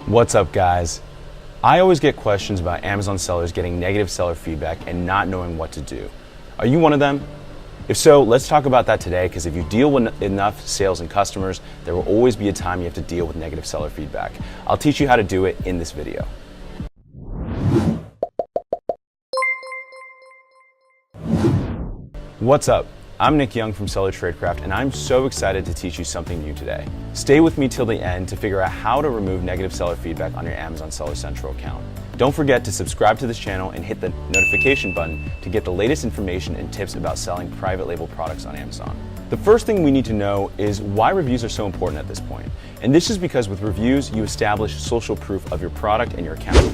What's up, guys? I always get questions about Amazon sellers getting negative seller feedback and not knowing what to do. Are you one of them? If so, let's talk about that today, because if you deal with enough sales and customers, there will always be a time you have to deal with negative seller feedback. I'll teach you how to do it in this video. What's up? I'm Nick Young from Seller Tradecraft, and I'm so excited to teach you something new today. Stay with me till the end to figure out how to remove negative seller feedback on your Amazon Seller Central account. Don't forget to subscribe to this channel and hit the notification button to get the latest information and tips about selling private label products on Amazon. The first thing we need to know is why reviews are so important at this point. And this is because with reviews, you establish social proof of your product and your account.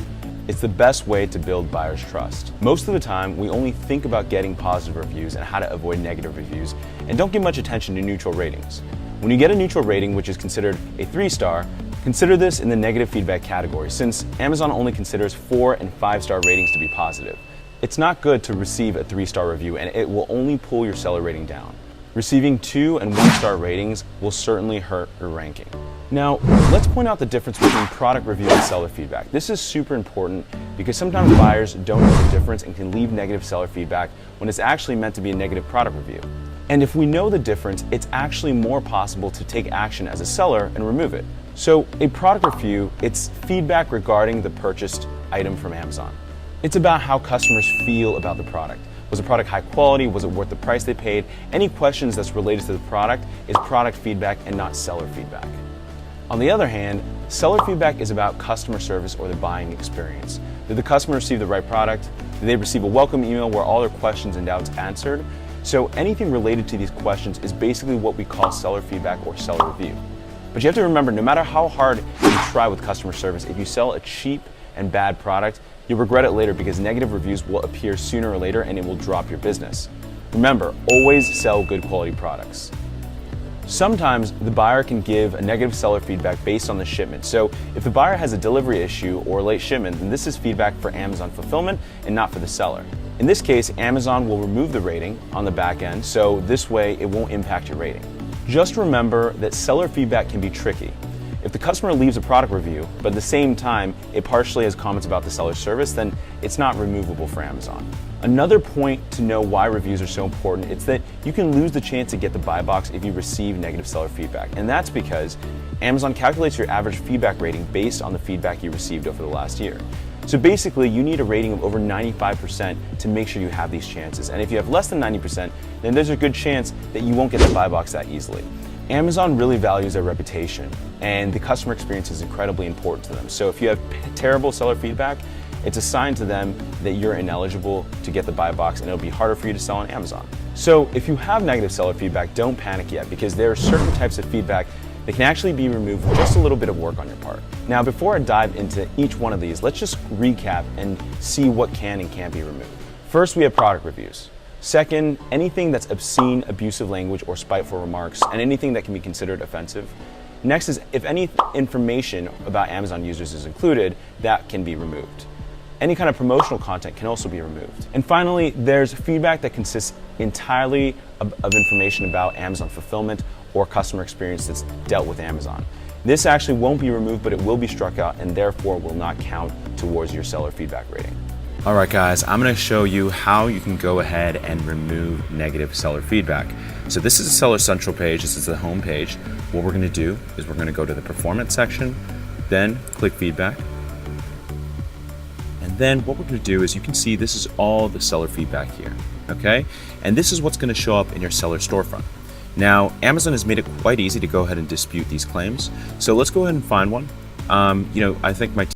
It's the best way to build buyers' trust. Most of the time, we only think about getting positive reviews and how to avoid negative reviews, and don't give much attention to neutral ratings. When you get a neutral rating, which is considered a 3-star, consider this in the negative feedback category, since Amazon only considers 4- and 5-star ratings to be positive. It's not good to receive a 3-star review, and it will only pull your seller rating down. Receiving 2- and 1-star ratings will certainly hurt your ranking. Now, let's point out the difference between product review and seller feedback. This is super important because sometimes buyers don't know the difference and can leave negative seller feedback when it's actually meant to be a negative product review. And if we know the difference, it's actually more possible to take action as a seller and remove it. So a product review, it's feedback regarding the purchased item from Amazon. It's about how customers feel about the product. Was the product high quality? Was it worth the price they paid? Any questions that's related to the product is product feedback and not seller feedback. On the other hand, seller feedback is about customer service or the buying experience. Did the customer receive the right product? Did they receive a welcome email where all their questions and doubts answered? So anything related to these questions is basically what we call seller feedback or seller review. But you have to remember, no matter how hard you try with customer service, if you sell a cheap and bad product, you'll regret it later because negative reviews will appear sooner or later and it will drop your business. Remember, always sell good quality products. Sometimes the buyer can give a negative seller feedback based on the shipment. So if the buyer has a delivery issue or late shipment, then this is feedback for Amazon fulfillment and not for the seller. In this case, Amazon will remove the rating on the back end, so this way it won't impact your rating. Just remember that seller feedback can be tricky. If the customer leaves a product review, but at the same time it partially has comments about the seller's service, then it's not removable for Amazon. Another point to know why reviews are so important is that you can lose the chance to get the buy box if you receive negative seller feedback. And that's because Amazon calculates your average feedback rating based on the feedback you received over the last year. So basically, you need a rating of over 95% to make sure you have these chances. And if you have less than 90%, then there's a good chance that you won't get the buy box that easily. Amazon really values their reputation, and the customer experience is incredibly important to them. So if you have terrible seller feedback, it's a sign to them that you're ineligible to get the buy box and it'll be harder for you to sell on Amazon. So if you have negative seller feedback, don't panic yet, because there are certain types of feedback that can actually be removed with just a little bit of work on your part. Now, before I dive into each one of these, let's just recap and see what can and can't be removed. First, we have product reviews. Second, anything that's obscene, abusive language, or spiteful remarks, and anything that can be considered offensive. Next is if any information about Amazon users is included, that can be removed. Any kind of promotional content can also be removed. And finally, there's feedback that consists entirely of information about Amazon fulfillment or customer experience that's dealt with Amazon. This actually won't be removed, but it will be struck out and therefore will not count towards your seller feedback rating. All right, guys, I'm gonna show you how you can go ahead and remove negative seller feedback. So this is a Seller Central page. This is the home page. What we're gonna do is we're gonna go to the performance section, then click feedback. And then what we're going to do is, you can see this is all the seller feedback here, okay? And this is what's going to show up in your seller storefront. Now, Amazon has made it quite easy to go ahead and dispute these claims. So let's go ahead and find one. I think my